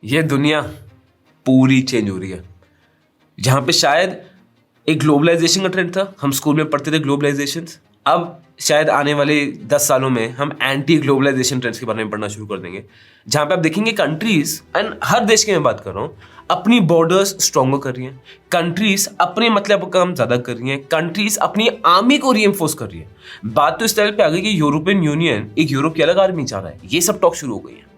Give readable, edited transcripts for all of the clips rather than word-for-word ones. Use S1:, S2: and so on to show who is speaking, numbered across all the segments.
S1: ये दुनिया पूरी चेंज हो रही है। जहां पे शायद एक ग्लोबलाइजेशन का ट्रेंड था, हम स्कूल में पढ़ते थे ग्लोबलाइजेशन, अब शायद आने वाले 10 सालों में हम एंटी ग्लोबलाइजेशन ट्रेंड्स के बारे में पढ़ना शुरू कर देंगे। जहां पे आप देखेंगे कंट्रीज, एंड हर देश की मैं बात कर रहा हूँ, अपनी बॉर्डर्स स्ट्रॉन्गर कर रही हैं, कंट्रीज अपने मतलब का काम ज्यादा कर रही हैं, कंट्रीज अपनी आर्मी को रीएंफोर्स कर रही है। बात तो इस टाइप पे आ गई कि यूरोपियन यूनियन एक यूरोप की अलग आर्मी चाह रहा है। ये सब टॉक शुरू हो गई है।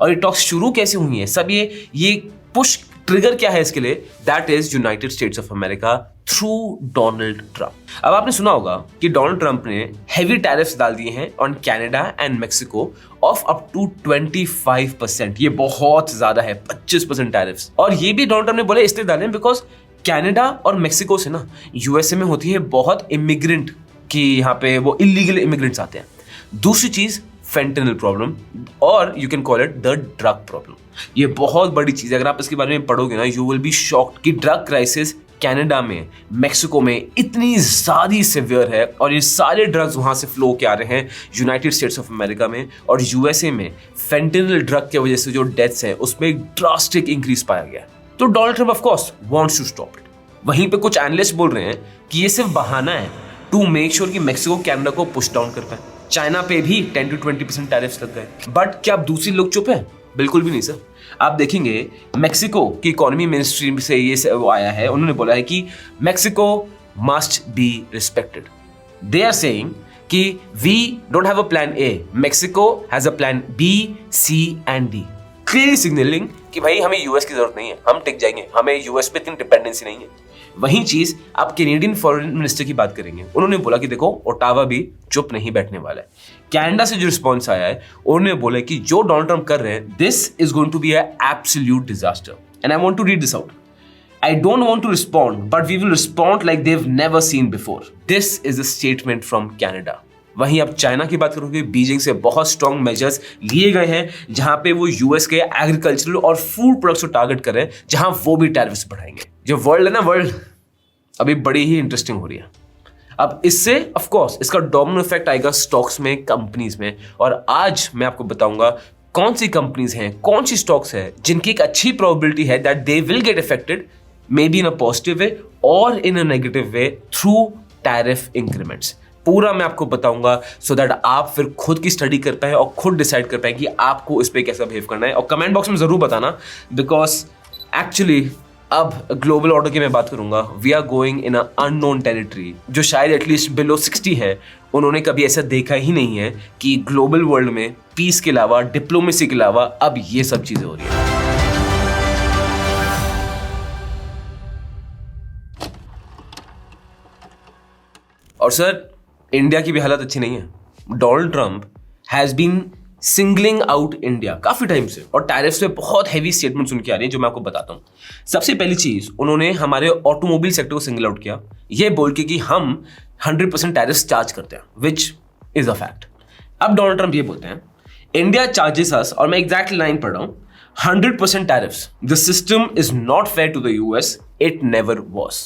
S1: और ये टॉक्स शुरू कैसे हुई है, सब ये पुश ट्रिगर क्या है इसके लिए, that is United States of America through Donald Trump. अब आपने सुना होगा कि डोनाल्ड ट्रंप ने हेवी टैरिफ्स डाल दिए हैं on Canada and Mexico of up to 25%। ये बहुत ज्यादा है, 25% टैरिफ्स। और ये भी डोनाल्ड ट्रंप ने बोले इसलिए डाले बिकॉज कनाडा और मेक्सिको से ना यूएसए में होती है बहुत इमिग्रेंट, कि यहाँ पे वो इलीगल इमिग्रेंट्स आते हैं। दूसरी चीज फेंटेनल प्रॉब्लम, और you can call it the drug problem. ये बहुत बड़ी चीज है, अगर आप इसके बारे में पढ़ोगे ना यू विल बी शॉक्ड कि ड्रग क्राइसिस कनाडा में, मेक्सिको में इतनी ज्यादा सिवियर है, और ये सारे ड्रग्स वहां से फ्लो के आ रहे हैं यूनाइटेड स्टेट्स ऑफ अमेरिका में। और यूएसए में फेंटेनल ड्रग की वजह से जो डेथ्स हैं उसमें एक ड्रास्टिक इंक्रीज पाया गया। तो Donald Trump of course wants to stop it. वहीं पे कुछ एनालिस्ट बोल रहे हैं कि ये सिर्फ बहाना है टू मेक श्योर कि मेक्सिको कनाडा को पुश डाउन कर पाए। चाइना पे भी 10 to 20% टैरिफ्स लग गए। बट क्या अब दूसरी लोग चुप है? बिल्कुल भी नहीं सर। आप देखेंगे मेक्सिको की इकोनॉमी मिनिस्ट्री से ये वो आया है, उन्होंने बोला है कि Mexico must be respected. They are saying कि we don't have a plan A, Mexico has a plan B, C and D. Clearly signalling कि भाई हमें यूएस की जरूरत नहीं है, हम टिक जाएंगे, हमें यूएस पे इतनी डिपेंडेंसी नहीं है। वही चीज आप कैनेडियन फॉरेन मिनिस्टर की बात करेंगे, उन्होंने बोला कि देखो ओटावा भी चुप नहीं बैठने वाला है। कनाडा से जो रिस्पॉन्स आया है, उन्होंने बोला कि जो डोनाल्ड ट्रंप कर रहे हैं this is going to be a absolute disaster and I want to read this out. I don't want to respond, but we will respond like they've never seen before. This is a statement from Canada. वहीं आप China की बात करोगे, Beijing से बहुत strong measures लिए गए हैं, जहां पे वो यूएस के एग्रीकल्चरल और फूड प्रोडक्ट्स को टारगेट कर रहे हैं, जहां वो भी टैरिफ्स बढ़ाएंगे। जो वर्ल्ड है ना, वर्ल्ड अभी बड़ी ही इंटरेस्टिंग हो रही है। अब इससे ऑफ कोर्स इसका डोमिनो इफेक्ट आएगा स्टॉक्स में, कंपनीज में। और आज मैं आपको बताऊंगा कौन सी कंपनीज हैं, कौन सी स्टॉक्स हैं जिनकी एक अच्छी प्रोबेबिलिटी है that they will get affected, may be in a positive way और in a negative way through tariff increments. पूरा मैं आपको बताऊंगा सो दैट आप फिर खुद की स्टडी कर पाए और खुद डिसाइड कर पाए कि आपको इस पे कैसा बिहेव करना है। और कमेंट बॉक्स में जरूर बताना, बिकॉज एक्चुअली अब ग्लोबल ऑर्डर की मैं बात करूंगा, we are going in a unknown territory, जो शायद एटलीस्ट बिलो 60 है। उन्होंने कभी ऐसा देखा ही नहीं है कि ग्लोबल वर्ल्ड में पीस के अलावा, डिप्लोमेसी के अलावा अब ये सब चीजें हो रही है। और सर इंडिया की भी हालत अच्छी नहीं है। Donald Trump has been singling out India काफी टाइम से, और टैरिफ्स पे बहुत हैवी स्टेटमेंट सुन के आ रही है, जो मैं आपको बताता हूं। सबसे पहली चीज, उन्होंने हमारे ऑटोमोबाइल सेक्टर को सिंगल आउट किया, ये बोल के कि हम 100% टैरिफ्स चार्ज करते हैं, विच इज अ फैक्ट। अब डोनाल्ड ट्रंप ये बोलते हैं इंडिया चार्जेस अस, और मैं एग्जैक्ट लाइन पढ़ रहा हूं, 100% tariffs. The system is not fair to the US, it never was.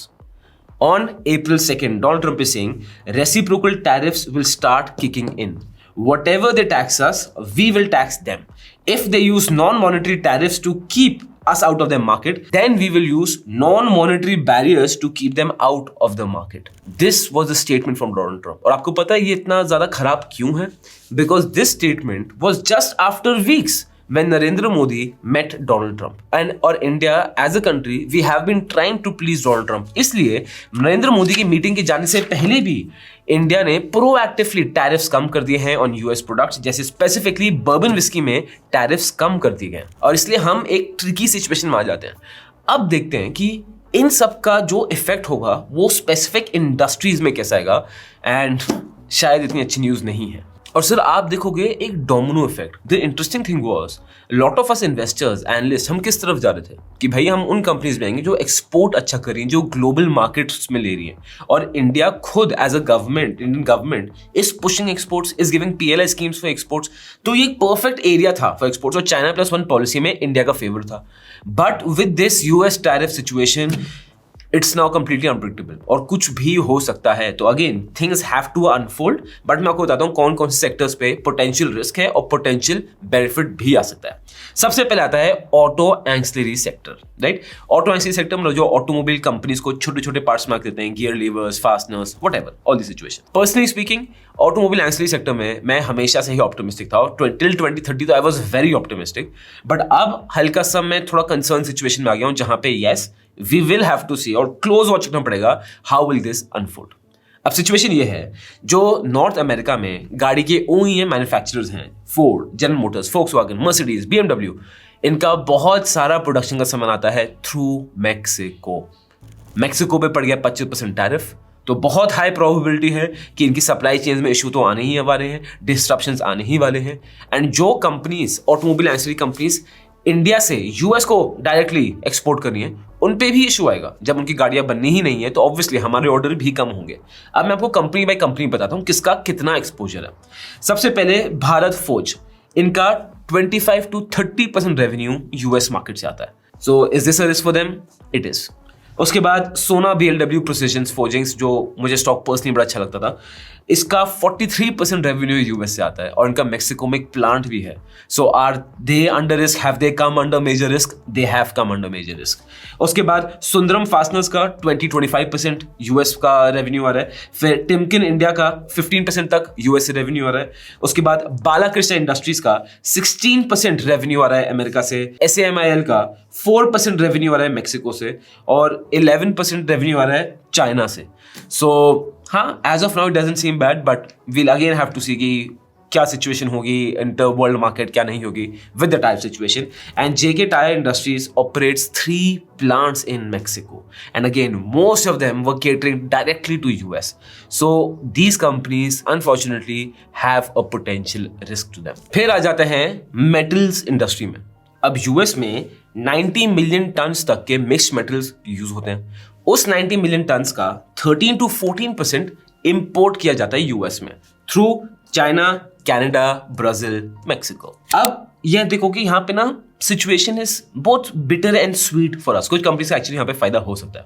S1: On April 2nd, Donald Trump is saying reciprocal tariffs will start kicking in. Whatever they tax us, we will tax them. If they use non-monetary tariffs to keep us out of their market, then we will use non-monetary barriers to keep them out of the market. This was a statement from Donald Trump. और आपको पता है ये इतना ज़्यादा खराब क्यों है? Because this statement was just after weeks when Narendra Modi met Donald Trump. And or India as a country, we have been trying to please Donald Trump. इसलिए नरेंद्र मोदी की मीटिंग के जाने से पहले भी इंडिया ने प्रोएक्टिवली टैरिफ्स कम कर दिए हैं ऑन यूएस प्रोडक्ट्स, जैसे स्पेसिफिकली बर्बन विस्की में टैरिफ्स कम कर दिए गए, और इसलिए हम एक ट्रिकी सिचुएशन में आ जाते हैं। अब देखते हैं कि इन सब का जो इफेक्ट होगा वो स्पेसिफिक इंडस्ट्रीज में कैसा आएगा, एंड शायद इतनी अच्छी न्यूज नहीं है। और सर आप देखोगे एक domino effect. The interesting thing was lot of us investors, analyst, हम किस तरफ जा रहे थे कि भाई हम उन कंपनीज में आएंगे जो एक्सपोर्ट अच्छा कर रही हैं, जो ग्लोबल मार्केट्स में ले रही हैं। और इंडिया खुद as a government, Indian government is pushing exports, is giving PLI schemes for exports. तो ये एक परफेक्ट एरिया था फॉर एक्सपोर्ट्स, और China+1 पॉलिसी में इंडिया का फेवर था। But with this US tariff situation, it's now completely unpredictable और कुछ भी हो सकता है। तो again things have to unfold, but मैं आपको बताता हूं कौन कौन से सेक्टर्स पे पोटेंशियल रिस्क है और पोटेंशियल बेनिफिट भी आ सकता है। सबसे पहले आता है auto ancillary sector, right. Auto ancillary sector मतलब जो ऑटोमोबाइल कंपनीज को छोटे छोटे पार्ट्स में देते हैं, gear levers, fasteners, whatever, all the situation. Personally speaking automobile ancillary sector में मैं हमेशा से ही ऑप्टिमिस्टिक था और टिल 2030 तो I was very optimistic, but अब हल्का सा मैं थोड़ा कंसर्न सिचुएशन में आ गया हूं जहां पे yes we will have to see और क्लोज वॉच करना पड़ेगा हाउ विल दिस अनफोल्ड। अब सिचुएशन ये है, जो नॉर्थ अमेरिका में गाड़ी के OEM मैन्युफैक्चरर्स हैं, Ford, General Motors, Volkswagen, Mercedes, BMW, इनका बहुत सारा प्रोडक्शन का सामान आता है थ्रू मैक्सिको। मैक्सिको पे पड़ गया 25% टैरिफ, तो बहुत हाई प्रोबेबिलिटी है कि इनकी सप्लाई चेन में इशू तो आने ही वाले हैं, डिस्ट्रप्शंस आने ही वाले हैं। एंड जो companies automobile ancillary companies India से यूएस को डायरेक्टली एक्सपोर्ट करनी है, उन पे भी इशू आएगा। जब उनकी गाड़ियां बननी ही नहीं है तो ऑब्वियसली हमारे ऑर्डर भी कम होंगे। अब मैं आपको कंपनी बाय कंपनी बताता हूं किसका कितना एक्सपोजर है। सबसे पहले भारत फोर्ज, इनका 25 to 30% रेवेन्यू यूएस मार्केट से आता है। So is this a risk for them? It is. उसके बाद सोना BLW प्रिसिजन फोर्जिंग्स, जो मुझे स्टॉक पर्सनली बड़ा अच्छा लगता था, इसका 43% रेवेन्यू यूएस से आता है और इनका मेक्सिको में एक प्लांट भी है। So are they under risk? Have they come under major risk? They have come under major risk. उसके बाद सुंदरम फास्टनर्स का 20-25% यूएस का रेवेन्यू आ रहा है। फिर टिमकिन इंडिया का 15% तक यूएस से रेवेन्यू आ रहा है। उसके बाद बालाकृष्ण इंडस्ट्रीज का 16% रेवेन्यू आ रहा है अमेरिका से। SAMIL का 4% रेवेन्यू आ रहा है मेक्सिको से और 11% रेवेन्यू आ रहा है चाइना से। सो हाँ, as of now it doesn't seem bad, but we'll again have to see कि क्या सिचुएशन होगी इंटर वर्ल्ड मार्केट, क्या नहीं होगी with the type situation. And JK tyre industries operates 3 plants in Mexico, and again most of them were catering directly to US, so these companies unfortunately have a potential risk to them. फिर आ जाते हैं metals industry में। अब US में 90 million turns तक के mixed metals use होते हैं। उस 90 मिलियन टन्स का 13 to 14% इंपोर्ट किया जाता है यूएस में through China, Canada, Brazil, Mexico. अब यह देखो कि यहाँ पे ना situation is both bitter and sweet for us. कुछ कंपनीज का एक्चुअली यहाँ पे फायदा हो सकता है।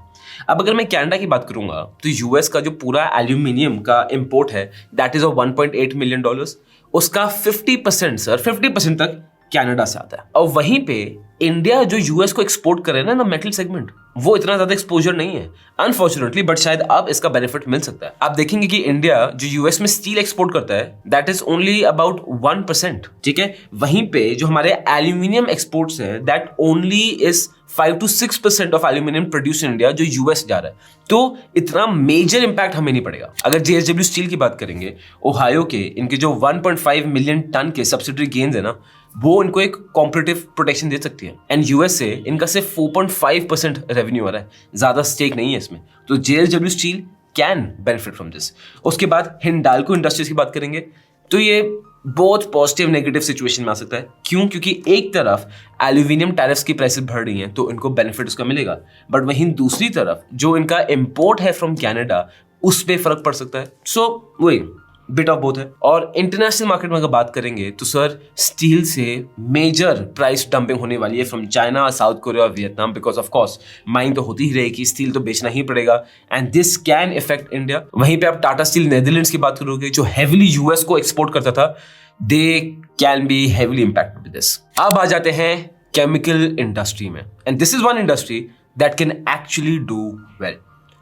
S1: अब अगर मैं कनाडा की बात करूंगा तो यूएस का जो पूरा एल्यूमिनियम का इंपोर्ट है दैट इज ऑफ $1.8 मिलियन, उसका 50% सर 50% तक कनाडा से आता है। और वहीं पे इंडिया जो यूएस को एक्सपोर्ट कर रहे हैं ना मेटल सेगमेंट, वो इतना ज्यादा एक्सपोजर नहीं है अनफॉर्चुनेटली, बट शायद अब इसका बेनिफिट मिल सकता है। आप देखेंगे कि इंडिया जो यूएस में स्टील एक्सपोर्ट करता है दैट इज ओनली अबाउट 1%, ठीक है। वहीं पे जो हमारे एल्यूमिनियम एक्सपोर्ट्स है that only is 5 to 6% of aluminium produce in India जो यूएस जा रहा है। तो इतना मेजर इंपैक्ट हमें नहीं पड़ेगा। अगर JSW स्टील की बात करेंगे, ओहायो के इनके जो 1.5 मिलियन टन के सब्सिडरी गेन्स है ना, वो इनको एक कॉम्पिटिटिव प्रोटेक्शन दे सकती है। एंड यूएस से इनका सिर्फ 4.5% रेवेन्यू आ रहा है, ज्यादा स्टेक नहीं है इसमें। तो JSW steel can benefit from this. उसके बाद हिंडाल्को इंडस्ट्रीज की बात करेंगे तो ये बहुत पॉजिटिव नेगेटिव सिचुएशन में आ सकता है। क्यों? क्योंकि एक तरफ एल्यूमिनियम टैरिफ्स की प्राइसेस बढ़ रही हैं तो इनको बेनिफिट उसका मिलेगा, बट वहीं दूसरी तरफ जो इनका इंपोर्ट है फ्रॉम कनाडा उस पे फर्क पड़ सकता है। सो वही बिट ऑफ बोथ है। और इंटरनेशनल मार्केट में अगर बात करेंगे तो सर स्टील से मेजर प्राइस डंपिंग होने वाली है फ्रॉम चाइना, साउथ कोरिया और वियतनाम, बिकॉज ऑफ कोर्स माइंग तो होती ही रहेगी, स्टील तो बेचना ही पड़ेगा and this can effect India. वहीं पे आप टाटा स्टील नेदरलैंड्स की बात करोगे जो हेविली यूएस को एक्सपोर्ट करता था, they can be heavily impacted with this. अब आ जाते हैं केमिकल इंडस्ट्री में, and this is one industry that can actually do well.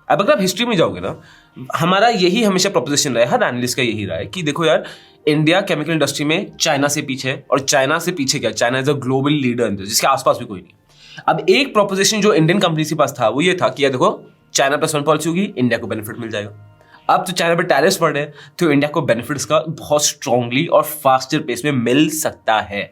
S1: अब अगर आप हिस्ट्री में जाओगे ना, हमारा यही हमेशा प्रोपोजिशन रहा है, हर एनालिस्ट का यही रहा है कि देखो यार इंडिया केमिकल इंडस्ट्री में चाइना से पीछे है, और चाइना से पीछे क्या, China is a global leader in this, जिसके आसपास भी कोई नहीं। अब एक प्रोपोजिशन जो इंडियन कंपनी के पास था वो ये था कि यार देखो चाइना +1 पॉलिसी होगी, इंडिया को बेनिफिट मिल जाएगा। अब तो चाइना पे टैरिफ्स पड़ रहे हैं तो इंडिया को बेनिफिट्स का बहुत स्ट्रांगली और फास्टर पेस में मिल सकता है।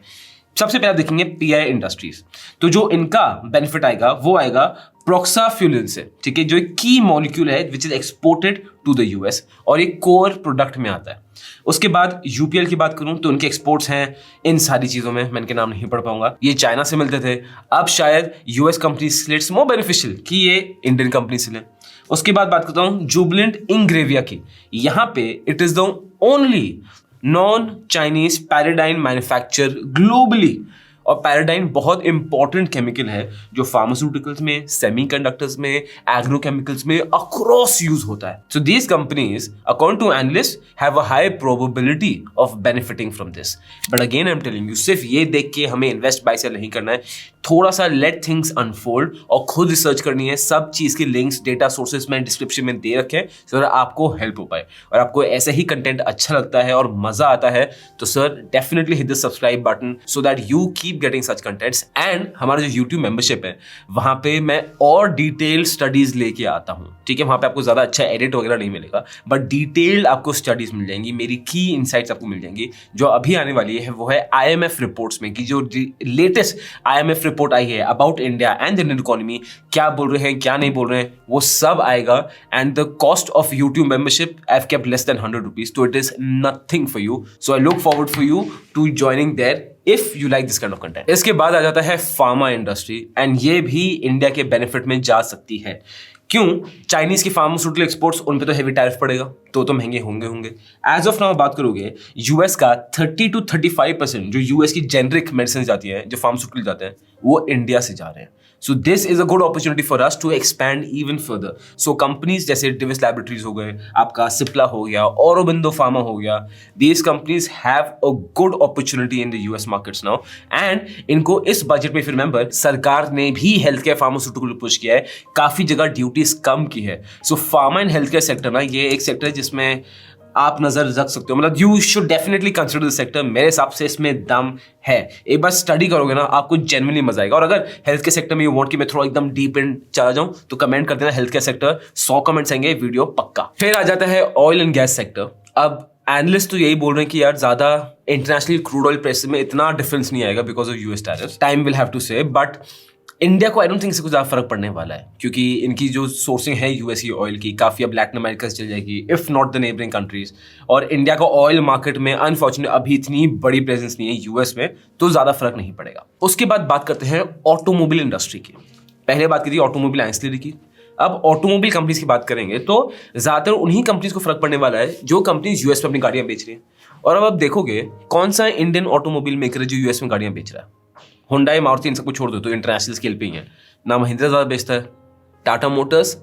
S1: सबसे पहले देखेंगे PI इंडस्ट्रीज, तो जो इनका बेनिफिट आएगा वो आएगा प्रोक्साफ्यूलिन से, ठीक है, जो एक की मॉलिक्यूल है which is exported to the US और एक कोर प्रोडक्ट में आता है। उसके बाद UPL की बात करूं तो उनके एक्सपोर्ट्स हैं इन सारी चीजों में, मैं इनके नाम नहीं पढ़ पाऊंगा, ये चाइना से मिलते थे, अब शायद यूएस कंपनी से इट्स मोर बेनिफिशियल कि ये इंडियन कंपनी से लें। उसके बाद बात करता हूं जुबिलेंट इंग्रेविया की, यहां पे it is the only non Chinese pyridine manufacture globally और पैराडाइन बहुत इंपॉर्टेंट केमिकल है जो फार्मास्यूटिकल्स में, सेमीकंडक्टर्स में, एग्रोकेमिकल्स में अक्रॉस यूज होता है. So these companies according to analyst have a high probability of benefiting from this. But again I am telling you, सिर्फ ये देख के हमें इन्वेस्ट बाय सेल नहीं करना है. थोड़ा सा लेट थिंग्स अनफोल्ड और खुद रिसर्च करनी है. सब चीज के लिंक्स, डेटा सोर्सेज में डिस्क्रिप्शन में दे रखे हैं सो आपको हेल्प हो पाए. और आपको ऐसे ही कंटेंट अच्छा लगता है और मजा आता है तो sir definitely hit the subscribe button so that you keep getting such contents. And हमारा जो यूट्यूब मेंबरशिप है वहां पे मैं और डिटेल स्टडीज लेके आता हूं. ठीक है, वहां पे आपको ज्यादा अच्छा एडिट वगैरह नहीं मिलेगा बट डिटेल्ड आपको स्टडीज मिल जाएंगी. मेरी की इनसाइट्स आपको मिल जाएंगी. जो अभी आने वाली है वो है IMF रिपोर्ट्स में, कि जो लेटेस्ट IMF रिपोर्ट आई है about India and the Indian economy, क्या बोल रहे हैं क्या नहीं बोल रहे हैं, वो सब आएगा. And the cost of YouTube membership I have kept less than 100 rupees, तो it is nothing for you. So I look forward for you to joining there if you like this kind of content. इसके बाद आ जाता है pharma industry, and ये भी India के benefit में जा सकती है. क्यों? चाइनीज की फार्मास्यूटिकल एक्सपोर्ट्स, उन पे तो हेवी टैरिफ पड़ेगा तो महंगे होंगे. एज ऑफ नाउ बात करोगे यूएस का 30 to 35% जो यूएस की जेनरिक मेडिसिन जाती है, जो फार्मास्यूटिकल जाते हैं, वो इंडिया से जा रहे हैं. So this is a good opportunity for us to expand even further. So companies जैसे डिविस लैबोरेटरीज हो गए, आपका सिप्ला हो गया, औरोबिंदो फार्मा हो गया, these companies have a good opportunity in the US markets now. And इनको इस बजट में, फिर रिमेंबर, सरकार ने भी हेल्थ केयर फार्मास्यूटिकल पुश किया है, काफी जगह ड्यूटीज कम की है. So pharma and health care sector ना, ये एक सेक्टर है जिसमें आप नजर रख सकते हो. मतलब you should definitely consider this sector. मेरे हिसाब से इसमें दम है. एक बार स्टडी करोगे ना आपको जेन्युइनली मजा आएगा. और अगर हेल्थ केयर सेक्टर में यू वांट कि मैं थोड़ा एकदम डीप इन चला जाऊं तो कमेंट कर देना हेल्थ केयर सेक्टर. 100 कमेंट्स आएंगे, वीडियो पक्का. फिर आ जाता है ऑयल एंड गैस सेक्टर. अब एनालिस्ट तो यही बोल रहे हैं कि यार ज्यादा इंटरनेशनल क्रूड ऑयल प्राइसेस में इतना डिफरेंस नहीं आएगा because of US tariffs. Time will have to say, but India को आई डोंट थिंक इससे कुछ ज़्यादा फर्क पड़ने वाला है, क्योंकि इनकी जो सोर्सिंग है यूएस की ऑयल की काफ़ी अब लैटिन अमेरिका से चल जाएगी, if not the neighbouring countries. और इंडिया का ऑयल मार्केट में अनफॉर्चुनेटली अभी इतनी बड़ी प्रेजेंस नहीं है यूएस में, तो ज़्यादा फर्क नहीं पड़ेगा. उसके बाद बात करते हैं ऑटोमोबाइल इंडस्ट्री की. पहले बात की थी ऑटोमोबाइल एंसिलरी की, अब ऑटोमोबाइल कंपनीज की बात करेंगे तो ज़्यादातर उन्हीं कंपनीज को फर्क पड़ने वाला है जो कंपनीज यूएस में अपनी गाड़ियाँ बेच रही हैं. और अब आप देखोगे कौन सा इंडियन ऑटोमोबाइल मेकर है जो यूएस में गाड़ियाँ बेच रहा है. हुंडई, मारुति, इन सबको छोड़ दो तो इंटरनेशनल स्केल पे ही है ना. महिंद्रा ज्यादा बेचता है, टाटा मोटर्स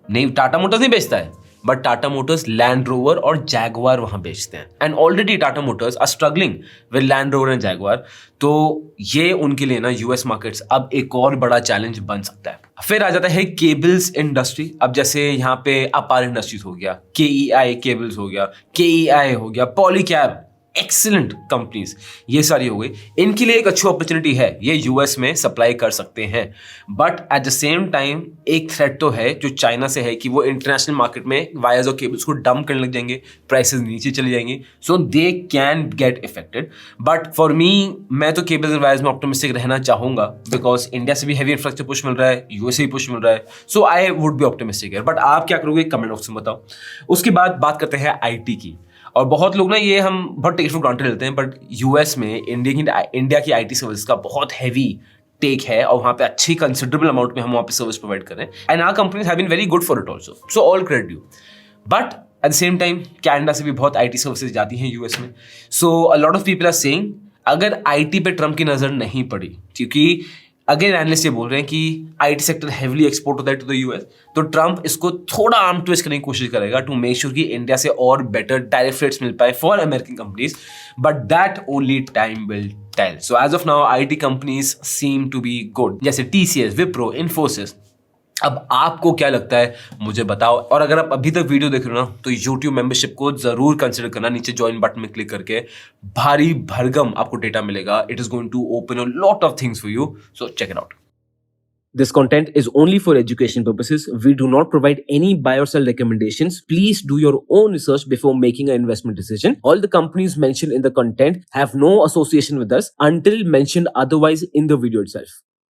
S1: नहीं बेचता है, but Tata Motors Land Rover और जैगवार वहां बेचते हैं. And already Tata Motors are struggling with Land Rover and Jaguar. तो ये उनके लिए ना यूएस मार्केट्स अब एक और बड़ा चैलेंज बन सकता है. फिर आ जाता है केबल्स इंडस्ट्री. अब जैसे यहाँ पे अपार इंडस्ट्रीज हो गया, KEI केबल्स हो गया, KEI हो गया, पॉलीकैब, एक्सीलेंट कंपनीज, ये सारी हो गई. इनके लिए एक अच्छी अपॉर्चुनिटी है, ये यूएस में सप्लाई कर सकते हैं. But at the same time एक थ्रेट तो है जो चाइना से है कि वो इंटरनेशनल मार्केट में वायर्स और केबल्स को डंप करने लग जाएंगे, प्राइसेस नीचे चले जाएंगे, so they can get affected. But for me, मैं तो केबल्स एंड वायर्स में ऑप्टिमिस्टिक रहना चाहूंगा बिकॉज इंडिया से भी हैवी इंफ्रास्ट्रक्चर पुश मिल रहा है, यूएस से भी पुश मिल रहा है. So I would be optimistic. But आप क्या करोगे कमेंट बॉक्स में बताओ. उसके बाद बात करते हैं IT की. और बहुत लोग ना ये हम बहुत टेक फॉर ग्रांटेड लेते हैं, बट यूएस में इंडिया की IT सर्विस का बहुत हैवी टेक है और वहाँ पे अच्छी कंसिडरेबल अमाउंट में हम वहाँ पे सर्विस प्रोवाइड कर रहे हैं. And our companies have been very good for it also, so all credit you. But at the same time Canada से भी बहुत IT सर्विसेज जाती हैं यूएस में. So a lot of people are saying अगर IT पे Trump की नजर नहीं पड़ी, क्योंकि अगेन एनालिस्ट ये बोल रहे हैं कि IT सेक्टर हेवली एक्सपोर्ट होता है टू द यूएस, तो ट्रम्प इसको थोड़ा आर्म ट्विस्ट करने की कोशिश करेगा टू मेक श्योर कि इंडिया से और बेटर टैरिफ रेट्स मिल पाए for American companies. But that only time will tell. So as of now IT companies seem to be good, जैसे TCS, विप्रो, इन्फोसिस. अब आपको क्या लगता है मुझे बताओ. और अगर आप अभी तक वीडियो देख रहे हो ना तो YouTube मेंबरशिप को जरूर कंसिडर करना. नीचे ज्वाइन बटन में क्लिक करके भारी भरगम आपको डेटा मिलेगा. It is going to open a lot of things for you, so check it out. This content is only for education purposes. We do not provide any buy or sell recommendations. Please do your own research before making an investment decision. All the companies mentioned in the content have no association with us until mentioned otherwise in the video itself.